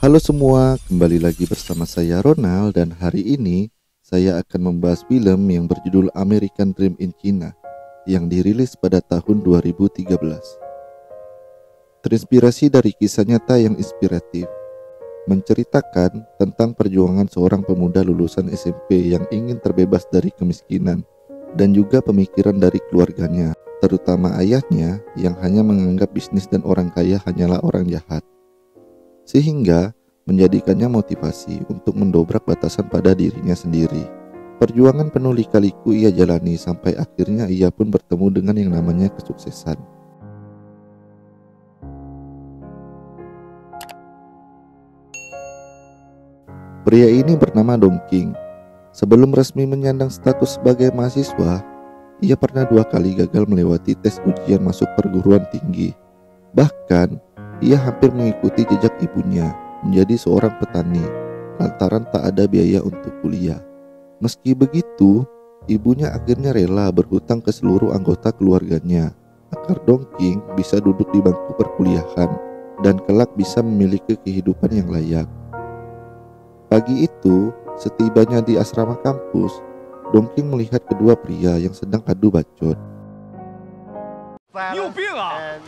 Halo semua, kembali lagi bersama saya Ronald dan hari ini saya akan membahas film yang berjudul American Dream in China yang dirilis pada tahun 2013. Terinspirasi dari kisah nyata yang inspiratif, menceritakan tentang perjuangan seorang pemuda lulusan SMP yang ingin terbebas dari kemiskinan dan juga pemikiran dari keluarganya, terutama ayahnya yang hanya menganggap bisnis dan orang kaya hanyalah orang jahat, sehingga menjadikannya motivasi untuk mendobrak batasan pada dirinya sendiri. Perjuangan penuh lika-liku ia jalani sampai akhirnya ia pun bertemu dengan yang namanya kesuksesan. Pria ini bernama Dong Qing. Sebelum resmi menyandang status sebagai mahasiswa, ia pernah 2 kali gagal melewati tes ujian masuk perguruan tinggi. Bahkan, ia hampir mengikuti jejak ibunya, menjadi seorang petani, lantaran tak ada biaya untuk kuliah. Meski begitu, ibunya akhirnya rela berhutang ke seluruh anggota keluarganya, agar Dong Qing bisa duduk di bangku perkuliahan, dan kelak bisa memiliki kehidupan yang layak. Pagi itu, setibanya di asrama kampus, Dong Qing melihat kedua pria yang sedang adu bacot. 你有病啊！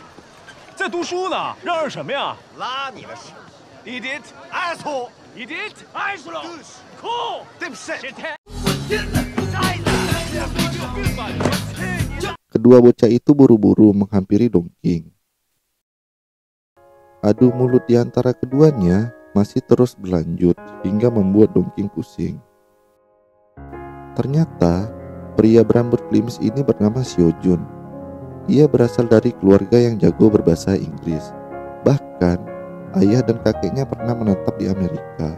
在读书呢，嚷嚷什么呀？拉你的屎 Idiot! ！asshole！ Idiot! Asshole! Cool! 对不起。 Kedua bocah itu buru-buru menghampiri Dong Qing. Adu mulut di antara keduanya masih terus berlanjut hingga membuat Dong Qing pusing. Ternyata pria berambut klimis ini bernama Xiao Jun. Ia berasal dari keluarga yang jago berbahasa Inggris. Bahkan ayah dan kakeknya pernah menetap di Amerika.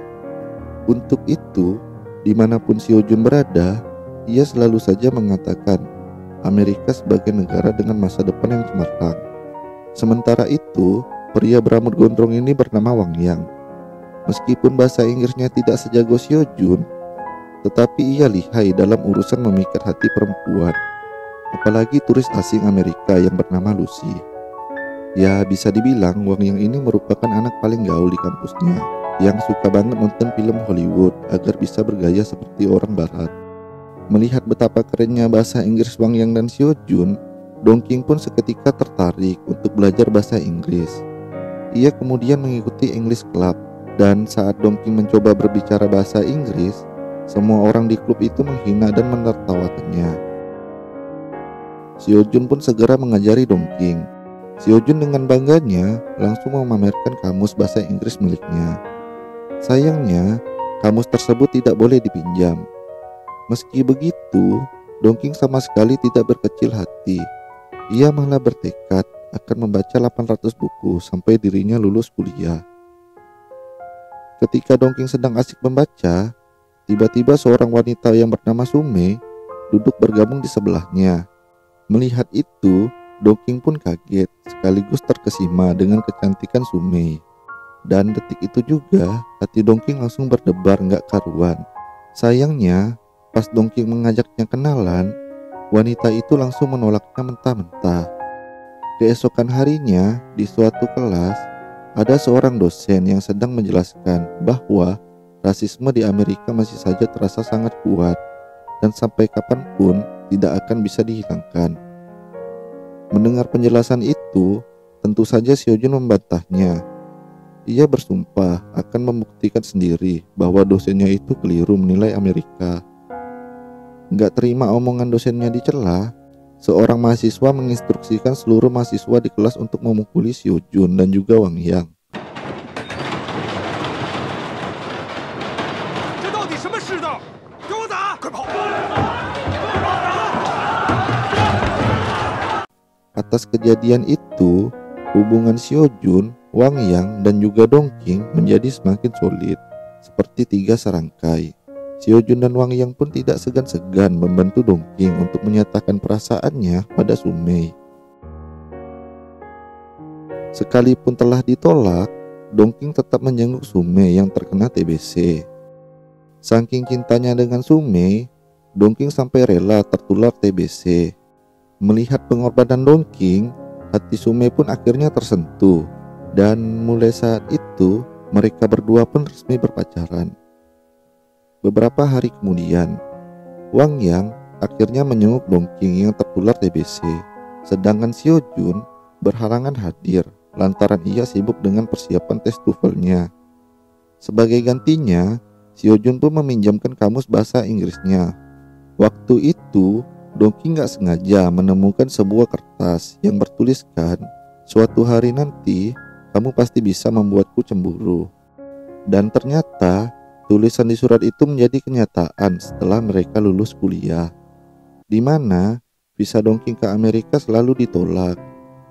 Untuk itu, dimanapun Xiao Jun berada, ia selalu saja mengatakan Amerika sebagai negara dengan masa depan yang cemerlang. Sementara itu, pria berambut gondrong ini bernama Wang Yang. Meskipun bahasa Inggrisnya tidak sejago Xiao Jun, tetapi ia lihai dalam urusan memikat hati perempuan, apalagi turis asing Amerika yang bernama Lucy. Ya, bisa dibilang Wang Yang ini merupakan anak paling gaul di kampusnya, yang suka banget nonton film Hollywood agar bisa bergaya seperti orang barat. Melihat betapa kerennya bahasa Inggris Wang Yang dan Xiao Jun, Dong Qing pun seketika tertarik untuk belajar bahasa Inggris. Ia kemudian mengikuti English Club, dan saat Dong Qing mencoba berbicara bahasa Inggris, semua orang di klub itu menghina dan menertawakannya. Xiao Jun pun segera mengajari Dong Qing. Xiao Jun dengan bangganya langsung memamerkan kamus bahasa Inggris miliknya. Sayangnya, kamus tersebut tidak boleh dipinjam. Meski begitu, Dong Qing sama sekali tidak berkecil hati. Ia malah bertekad akan membaca 800 buku sampai dirinya lulus kuliah. Ketika Dong Qing sedang asik membaca, tiba-tiba seorang wanita yang bernama Sume duduk bergabung di sebelahnya. Melihat itu, Dong Qing pun kaget sekaligus terkesima dengan kecantikan Sume. Dan detik itu juga hati Dong Qing langsung berdebar gak karuan. Sayangnya, pas Dong Qing mengajaknya kenalan, wanita itu langsung menolaknya mentah-mentah. Keesokan harinya, di suatu kelas, ada seorang dosen yang sedang menjelaskan bahwa rasisme di Amerika masih saja terasa sangat kuat dan sampai kapanpun tidak akan bisa dihilangkan. Mendengar penjelasan itu, tentu saja Xiao Jun membantahnya. Ia bersumpah akan membuktikan sendiri bahwa dosennya itu keliru menilai Amerika. Gak terima omongan dosennya dicela, seorang mahasiswa menginstruksikan seluruh mahasiswa di kelas untuk memukuli Xiao Jun dan juga Wang Yang. Atas kejadian itu, hubungan Xiao Jun, Wang Yang, dan juga Dong Qing menjadi semakin solid, seperti 3 serangkai. Xiao Jun dan Wang Yang pun tidak segan-segan membantu Dong Qing untuk menyatakan perasaannya pada Sume. Sekalipun telah ditolak, Dong Qing tetap menjenguk Sume yang terkena TBC. Saking cintanya dengan Sume, Dong Qing sampai rela tertular TBC. Melihat pengorbanan Dong Qing, hati Sume pun akhirnya tersentuh. Dan mulai saat itu, Mereka berdua pun resmi berpacaran. Beberapa hari kemudian, Wang Yang akhirnya menjenguk Dongqing yang tertular TBC, sedangkan Xiao Jun berhalangan hadir lantaran ia sibuk dengan persiapan tes TOEFL-nya. Sebagai gantinya, Xiao Jun pun meminjamkan kamus bahasa Inggrisnya. Waktu itu, Dongqing gak sengaja menemukan sebuah kertas yang bertuliskan, "Suatu hari nanti, kamu pasti bisa membuatku cemburu." Dan ternyata, tulisan di surat itu menjadi kenyataan setelah mereka lulus kuliah, di mana visa Dongqing ke Amerika selalu ditolak,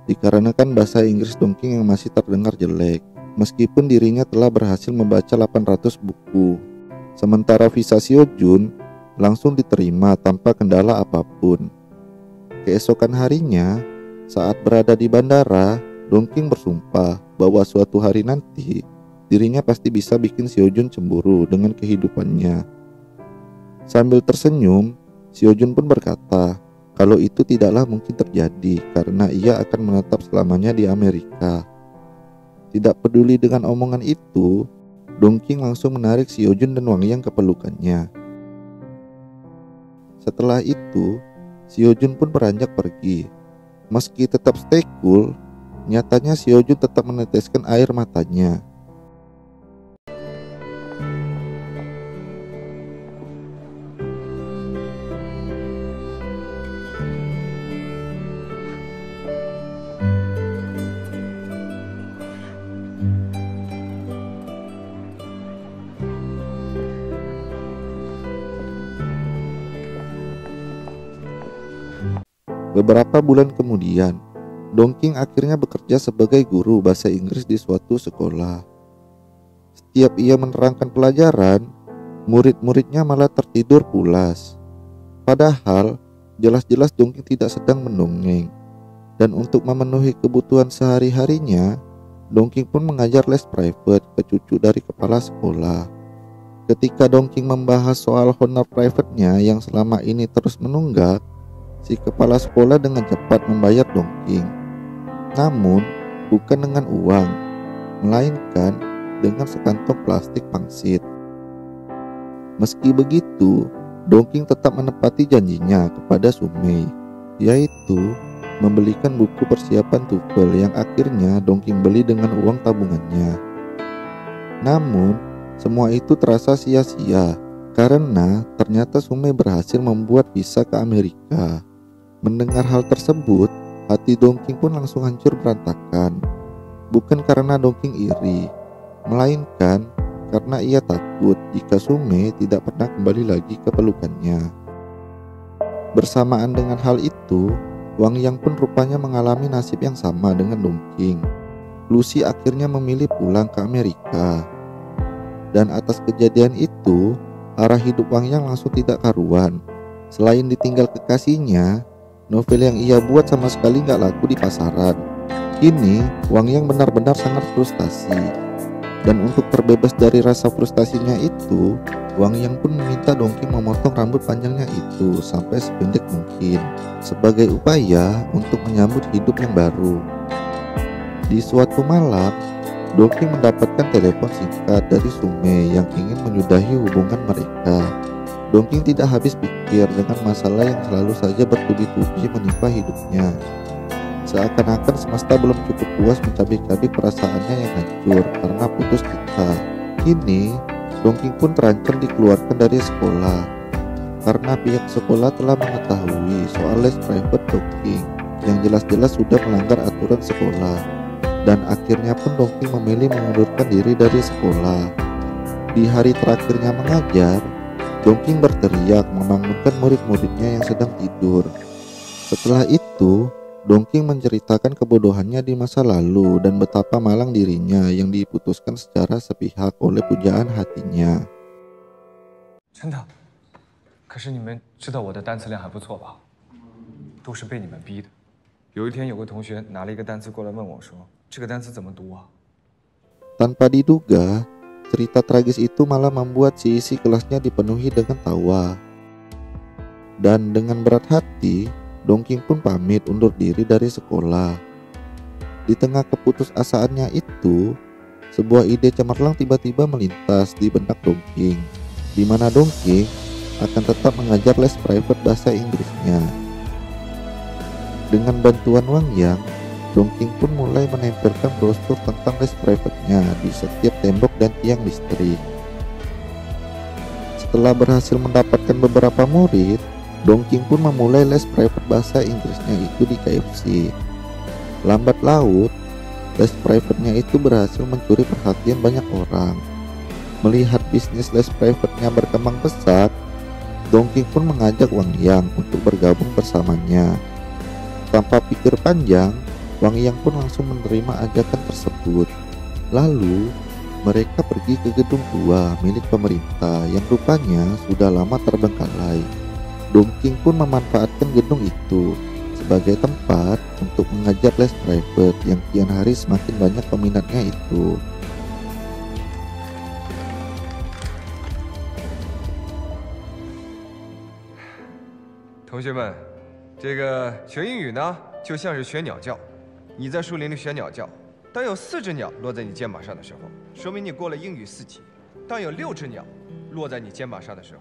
dikarenakan bahasa Inggris Dongqing yang masih terdengar jelek, meskipun dirinya telah berhasil membaca 800 buku. Sementara visa Xiao Jun langsung diterima tanpa kendala apapun. Keesokan harinya, saat berada di bandara, Dongqing bersumpah bahwa suatu hari nanti dirinya pasti bisa bikin Xiao Jun cemburu dengan kehidupannya. Sambil tersenyum, Xiao Jun pun berkata kalau itu tidaklah mungkin terjadi karena ia akan menetap selamanya di Amerika. Tidak peduli dengan omongan itu, Dongqing langsung menarik Xiao Jun dan Wang Yang ke pelukannya. Setelah itu, Xiao Jun pun beranjak pergi. Meski tetap stay cool, nyatanya Xiao Jun tetap meneteskan air matanya. Beberapa bulan kemudian, Dongqing akhirnya bekerja sebagai guru bahasa Inggris di suatu sekolah. Setiap ia menerangkan pelajaran, murid-muridnya malah tertidur pulas. Padahal, jelas-jelas Dongqing tidak sedang mendongeng. Dan untuk memenuhi kebutuhan sehari-harinya, Dongqing pun mengajar les private ke cucu dari kepala sekolah. Ketika Dongqing membahas soal honor private-nya yang selama ini terus menunggak, si kepala sekolah dengan cepat membayar Dongqing. Namun, bukan dengan uang, melainkan dengan sekantong plastik pangsit. Meski begitu, Dongqing tetap menepati janjinya kepada Sumei, yaitu membelikan buku persiapan TOEFL yang akhirnya Dongqing beli dengan uang tabungannya. Namun, semua itu terasa sia-sia karena ternyata Sumei berhasil membuat visa ke Amerika. Mendengar hal tersebut, hati Dongqing pun langsung hancur berantakan. Bukan karena Dongqing iri, melainkan karena ia takut jika Sumei tidak pernah kembali lagi ke pelukannya. Bersamaan dengan hal itu, Wang Yang pun rupanya mengalami nasib yang sama dengan Dongqing. Lucy akhirnya memilih pulang ke Amerika. Dan atas kejadian itu, arah hidup Wang Yang langsung tidak karuan. Selain ditinggal kekasihnya, novel yang ia buat sama sekali gak laku di pasaran. Kini, Wang Yang benar-benar sangat frustasi. Dan untuk terbebas dari rasa frustasinya itu, Wang Yang pun meminta Dongqing memotong rambut panjangnya itu sampai sependek mungkin, sebagai upaya untuk menyambut hidup yang baru. Di suatu malam, Dongqing mendapatkan telepon singkat dari Sumei yang ingin menyudahi hubungan mereka. Dongqing tidak habis pikir dengan masalah yang selalu saja bertubi-tubi menimpa hidupnya. Seakan-akan semesta belum cukup puas mencabik-cabik perasaannya yang hancur karena putus cinta. Kini, Dongqing pun terancam dikeluarkan dari sekolah karena pihak sekolah telah mengetahui soal les private Dongqing yang jelas-jelas sudah melanggar aturan sekolah. Dan akhirnya pun Dongqing memilih mengundurkan diri dari sekolah. Di hari terakhirnya mengajar, Dongqing berteriak membangunkan murid-muridnya yang sedang tidur. Setelah itu, Dongqing menceritakan kebodohannya di masa lalu dan betapa malang dirinya yang diputuskan secara sepihak oleh pujaan hatinya. 真的，可是你们知道我的单词量还不错吧？都是被你们逼的。有一天有个同学拿了一个单词过来问我说：“这个单词怎么读啊？” Tanpa diduga, cerita tragis itu malah membuat si isi kelasnya dipenuhi dengan tawa. Dan dengan berat hati, Dongqing pun pamit undur diri dari sekolah. Di tengah keputusasaannya itu, sebuah ide cemerlang tiba-tiba melintas di benak Dongking, di mana Dongking akan tetap mengajar les private bahasa Inggrisnya. Dengan bantuan Wang Yang, Dongking pun mulai menempelkan brosur tentang les private-nya di setiap tembok dan tiang listrik. Setelah berhasil mendapatkan beberapa murid, Dongking pun memulai les private bahasa Inggrisnya itu di KFC. Lambat laut, les private-nya itu berhasil mencuri perhatian banyak orang. Melihat bisnis les private-nya berkembang pesat, Dongking pun mengajak Wang Yang untuk bergabung bersamanya. Tanpa pikir panjang, Wang Yang pun langsung menerima ajakan tersebut. Lalu, mereka pergi ke gedung tua milik pemerintah yang rupanya sudah lama terbengkalai. Dongking pun memanfaatkan gedung itu sebagai tempat untuk mengajar les private yang kian hari semakin banyak peminatnya itu. 同学们，这个学英语呢，就像是学鸟叫。你在树林里学鸟叫，当有4只鸟落在你肩膀上的时候，说明你过了英语4级；当有6只鸟落在你肩膀上的时候，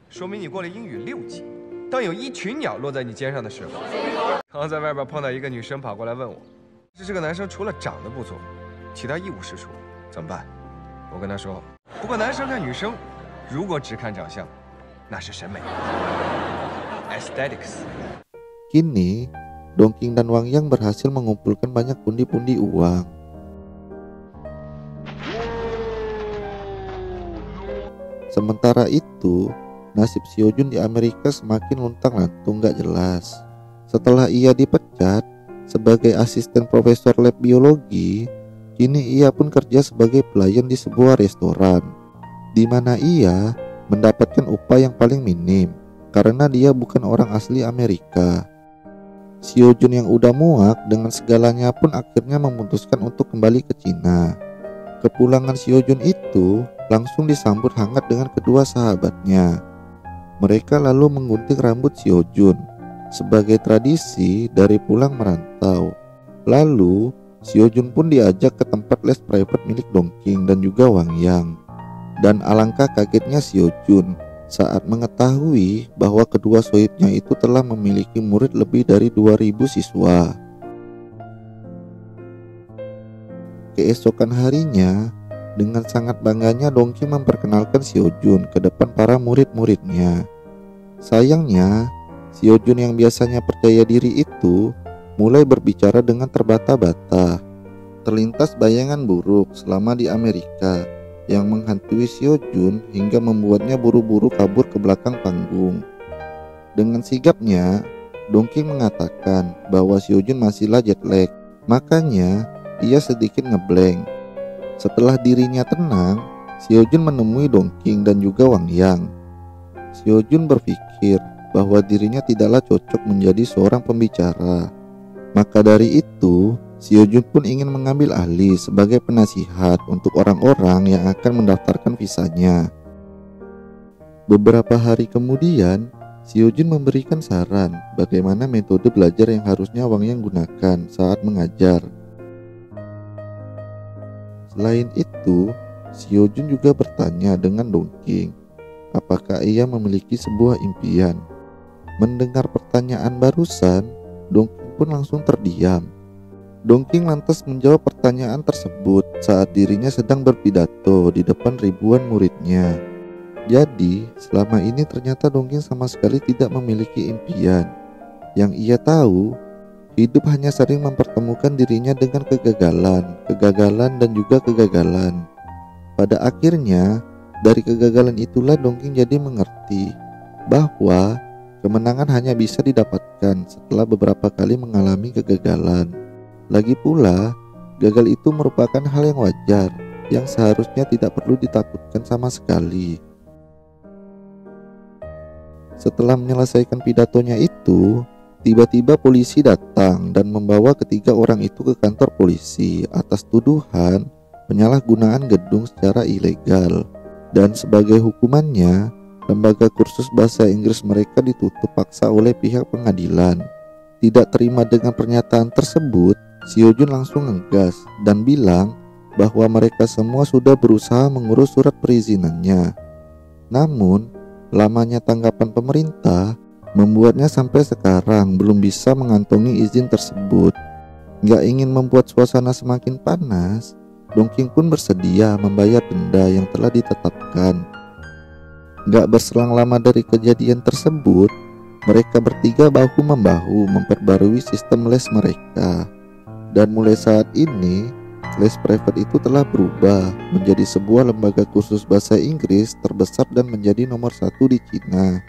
说明你过了英语6级；当有1群鸟落在你肩上的时候，刚刚在外边碰到一个女生跑过来问我，这个男生除了长得不错，其他一无是处，怎么办？我跟他说，不过男生看女生，如果只看长相，那是审美。 Aesthetics. Kini, Dongking dan Wang Yang berhasil mengumpulkan banyak pundi-pundi uang. Sementara itu, nasib Xiaojun di Amerika semakin luntang-lantung gak jelas. Setelah ia dipecat sebagai asisten profesor lab biologi, kini ia pun kerja sebagai pelayan di sebuah restoran, di mana ia mendapatkan upah yang paling minim karena dia bukan orang asli Amerika. Xiaojun yang udah muak dengan segalanya pun akhirnya memutuskan untuk kembali ke Cina. Kepulangan Xiaojun itu langsung disambut hangat dengan kedua sahabatnya. Mereka lalu menggunting rambut Xiaojun sebagai tradisi dari pulang merantau. Lalu Xiaojun pun diajak ke tempat les private milik Dongking dan juga Wang Yang. Dan alangkah kagetnya Xiaojun saat mengetahui bahwa kedua sohibnya itu telah memiliki murid lebih dari 2000 siswa. Keesokan harinya, dengan sangat bangganya Dongking memperkenalkan Xiaojun ke depan para murid-muridnya. Sayangnya, Xiaojun yang biasanya percaya diri itu mulai berbicara dengan terbata-bata. Terlintas bayangan buruk selama di Amerika yang menghantui Xiaojun hingga membuatnya buru-buru kabur ke belakang panggung. Dengan sigapnya, Dongking mengatakan bahwa Xiaojun masihlah jet lag, makanya ia sedikit ngeblank. Setelah dirinya tenang, Xiaojun menemui Dongking dan juga Wang Yang. Xiaojun berpikir bahwa dirinya tidaklah cocok menjadi seorang pembicara. Maka dari itu, Xiaojun pun ingin mengambil alih sebagai penasihat untuk orang-orang yang akan mendaftarkan visanya. Beberapa hari kemudian, Xiaojun memberikan saran bagaimana metode belajar yang harusnya Wang Yang gunakan saat mengajar. Selain itu, Xiaojun juga bertanya dengan Dongking, apakah ia memiliki sebuah impian. Mendengar pertanyaan barusan, Dongking pun langsung terdiam. Dongking lantas menjawab pertanyaan tersebut saat dirinya sedang berpidato di depan ribuan muridnya. Jadi, selama ini ternyata Dongking sama sekali tidak memiliki impian. Yang ia tahu, hidup hanya sering mempertemukan dirinya dengan kegagalan dan juga kegagalan. Pada akhirnya, dari kegagalan itulah Dongking jadi mengerti bahwa kemenangan hanya bisa didapatkan setelah beberapa kali mengalami kegagalan. Lagi pula, gagal itu merupakan hal yang wajar yang seharusnya tidak perlu ditakutkan sama sekali. Setelah menyelesaikan pidatonya itu, tiba-tiba polisi datang dan membawa ketiga orang itu ke kantor polisi atas tuduhan penyalahgunaan gedung secara ilegal. Dan sebagai hukumannya, lembaga kursus bahasa Inggris mereka ditutup paksa oleh pihak pengadilan. Tidak terima dengan pernyataan tersebut, Xiaojun langsung ngegas dan bilang bahwa mereka semua sudah berusaha mengurus surat perizinannya. Namun, lamanya tanggapan pemerintah membuatnya sampai sekarang belum bisa mengantongi izin tersebut. Gak ingin membuat suasana semakin panas, Dongking pun bersedia membayar denda yang telah ditetapkan. Gak berselang lama dari kejadian tersebut, mereka bertiga bahu-membahu memperbarui sistem les mereka. Dan mulai saat ini, les private itu telah berubah menjadi sebuah lembaga kursus bahasa Inggris terbesar dan menjadi nomor 1 di Cina.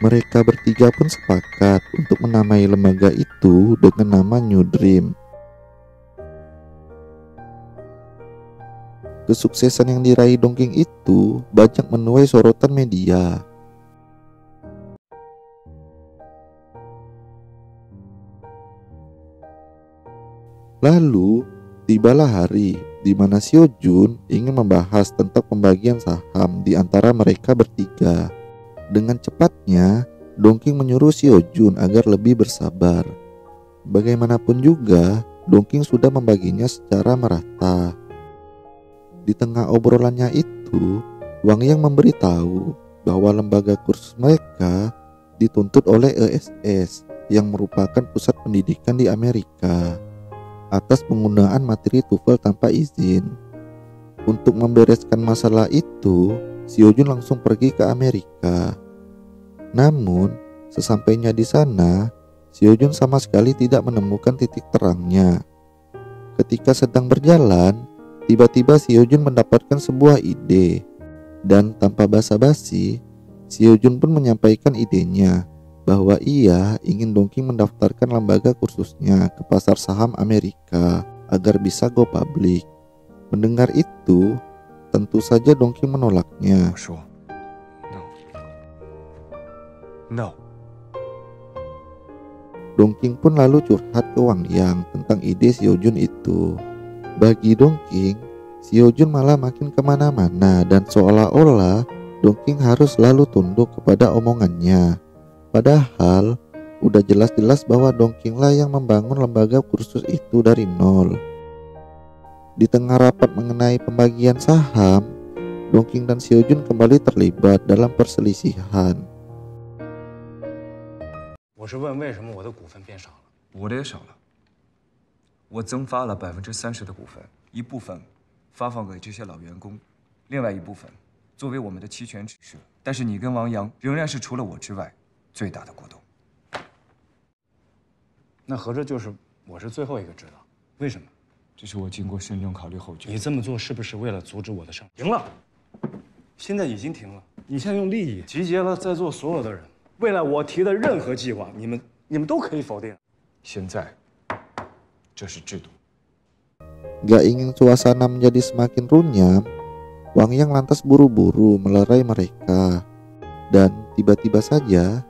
Mereka bertiga pun sepakat untuk menamai lembaga itu dengan nama New Dream. Kesuksesan yang diraih Dongking itu banyak menuai sorotan media. Lalu, tibalah hari di mana Xiaojun ingin membahas tentang pembagian saham di antara mereka bertiga. Dengan cepatnya, Dongking menyuruh Xiaojun agar lebih bersabar. Bagaimanapun juga, Dongking sudah membaginya secara merata. Di tengah obrolannya itu, Wang Yang memberitahu bahwa lembaga kursus mereka dituntut oleh ESS yang merupakan pusat pendidikan di Amerika atas penggunaan materi TOEFL tanpa izin. Untuk membereskan masalah itu, Xiaojun langsung pergi ke Amerika. Namun, sesampainya di sana, Xiaojun sama sekali tidak menemukan titik terangnya. Ketika sedang berjalan, tiba-tiba Xiaojun mendapatkan sebuah ide. Dan tanpa basa-basi, Xiaojun pun menyampaikan idenya bahwa ia ingin Dongking mendaftarkan lembaga kursusnya ke pasar saham Amerika agar bisa go public. Mendengar itu, tentu saja Dongking menolaknya. No. Dongking pun lalu curhat ke Wang Yang tentang ide Xiaojun itu. Bagi Dongking, Xiaojun malah makin kemana-mana dan seolah-olah Dongking harus selalu tunduk kepada omongannya. Padahal udah jelas-jelas bahwa Dongking lah yang membangun lembaga kursus itu dari nol. Di tengah rapat mengenai pembagian saham, Dongking dan Xiaojun kembali terlibat dalam perselisihan. 我是问为什么我的股份变少了？我的也少了，我增发了30%的股份，一部分发放给这些老员工，另外一部分作为我们的期权指示。但是你跟王阳仍然是除了我之外最大的股东。那合着就是我是最后一个知道？为什么？这是我经过慎重考虑后决定。你这么做是不是为了阻止我的胜利？停了，现在已经停了。你现在用利益集结了在座所有的人，未来我提的任何计划，你们都可以否定。现在，这是制度。 Gak ingin suasana menjadi semakin runyam, Wang Yang lantas buru-buru melerai mereka. Dan tiba-tiba saja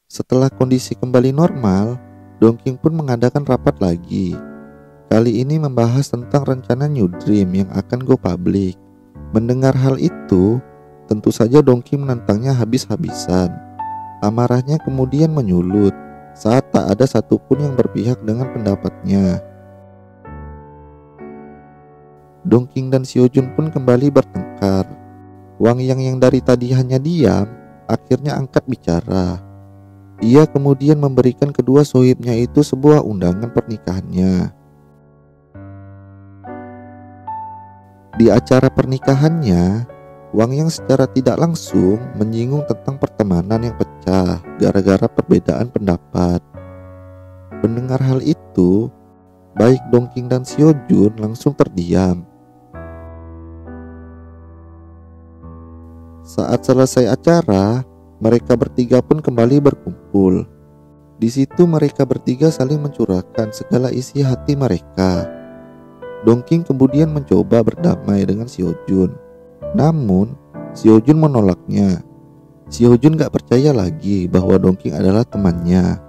setelah kondisi kembali normal, Dongking pun mengadakan rapat lagi. Kali ini membahas tentang rencana New Dream yang akan go public. Mendengar hal itu, tentu saja Dongking menentangnya habis-habisan. Amarahnya kemudian menyulut saat tak ada satupun yang berpihak dengan pendapatnya. Dongking dan Xiaojun pun kembali bertengkar. Wang yang dari tadi hanya diam, akhirnya angkat bicara. Ia kemudian memberikan kedua sohibnya itu sebuah undangan pernikahannya. Di acara pernikahannya, Wang Yang secara tidak langsung menyinggung tentang pertemanan yang pecah gara-gara perbedaan pendapat. Mendengar hal itu, baik Dongking dan Xiaojun langsung terdiam. Saat selesai acara, mereka bertiga pun kembali berkumpul. Di situ mereka bertiga saling mencurahkan segala isi hati mereka. Dongking kemudian mencoba berdamai dengan Xiaojun. Namun, Xiaojun menolaknya. Xiaojun gak percaya lagi bahwa Dongking adalah temannya.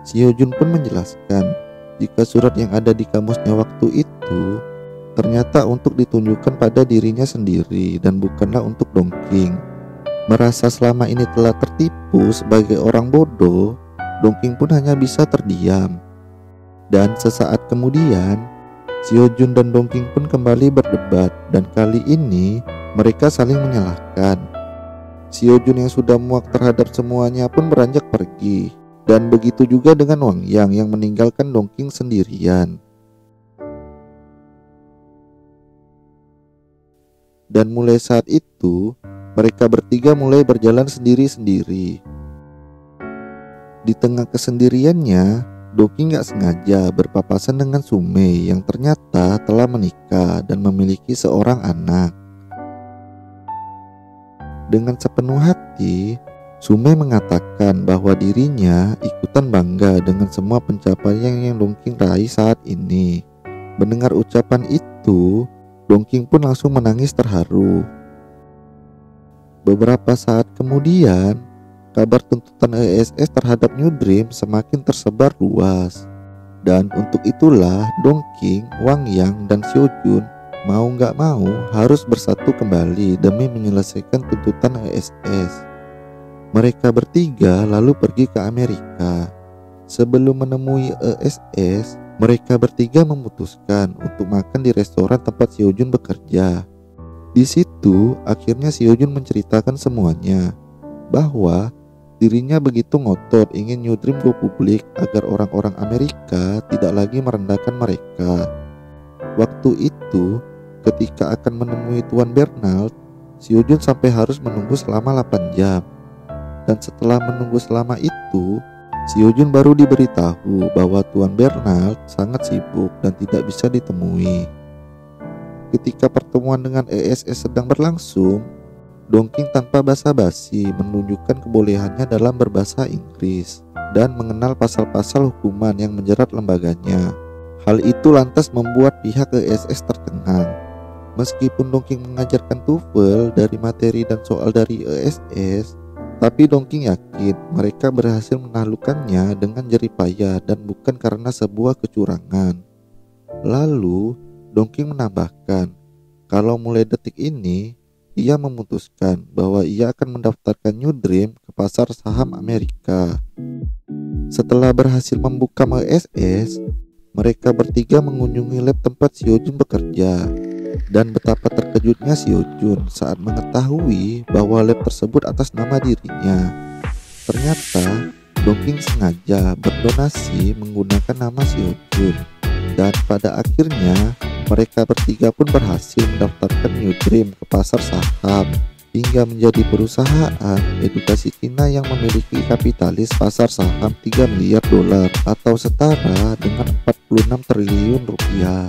Seo-jun pun menjelaskan jika surat yang ada di kamusnya waktu itu ternyata untuk ditunjukkan pada dirinya sendiri dan bukanlah untuk Dongking. Merasa selama ini telah tertipu sebagai orang bodoh, Dongking pun hanya bisa terdiam. Dan sesaat kemudian, Seo-jun dan Dongking pun kembali berdebat dan kali ini mereka saling menyalahkan. Seo-jun yang sudah muak terhadap semuanya pun beranjak pergi. Dan begitu juga dengan Wang Yang yang meninggalkan Dongking sendirian. Dan mulai saat itu, mereka bertiga mulai berjalan sendiri-sendiri. Di tengah kesendiriannya, Dongking gak sengaja berpapasan dengan Sumei yang ternyata telah menikah dan memiliki seorang anak. Dengan sepenuh hati, Sumei mengatakan bahwa dirinya ikutan bangga dengan semua pencapaian yang Dongking raih saat ini. Mendengar ucapan itu, Dongking pun langsung menangis terharu. Beberapa saat kemudian, kabar tuntutan ESS terhadap New Dream semakin tersebar luas. Dan untuk itulah Dongking, Wang Yang, dan Seo-jun mau gak mau harus bersatu kembali demi menyelesaikan tuntutan ESS. Mereka bertiga lalu pergi ke Amerika. Sebelum menemui ESS, mereka bertiga memutuskan untuk makan di restoran tempat Seo-jun bekerja. Di situ, akhirnya Seo-jun menceritakan semuanya, bahwa dirinya begitu ngotot ingin New Dream go publik agar orang-orang Amerika tidak lagi merendahkan mereka. Waktu itu, ketika akan menemui Tuan Bernard, Seo-jun sampai harus menunggu selama 8 jam. Dan setelah menunggu selama itu, Seo-jun baru diberitahu bahwa Tuan Bernard sangat sibuk dan tidak bisa ditemui. Ketika pertemuan dengan ESS sedang berlangsung, Dongking tanpa basa-basi menunjukkan kebolehannya dalam berbahasa Inggris dan mengenal pasal-pasal hukuman yang menjerat lembaganya. Hal itu lantas membuat pihak ESS tercengang. Meskipun Dongking mengajarkan TOEFL dari materi dan soal dari ESS, tapi Dongking yakin mereka berhasil menaklukkannya dengan jerih payah dan bukan karena sebuah kecurangan. Lalu Dongking menambahkan kalau mulai detik ini ia memutuskan bahwa ia akan mendaftarkan New Dream ke pasar saham Amerika. Setelah berhasil membuka ESS, mereka bertiga mengunjungi lab tempat Seo-jun bekerja. Dan betapa terkejutnya Seo-jun saat mengetahui bahwa lab tersebut atas nama dirinya. Ternyata Dongking sengaja berdonasi menggunakan nama Seo-jun. Dan pada akhirnya mereka bertiga pun berhasil mendaftarkan New Dream ke pasar saham hingga menjadi perusahaan edukasi Cina yang memiliki kapitalis pasar saham 3 miliar dolar atau setara dengan 46 triliun rupiah.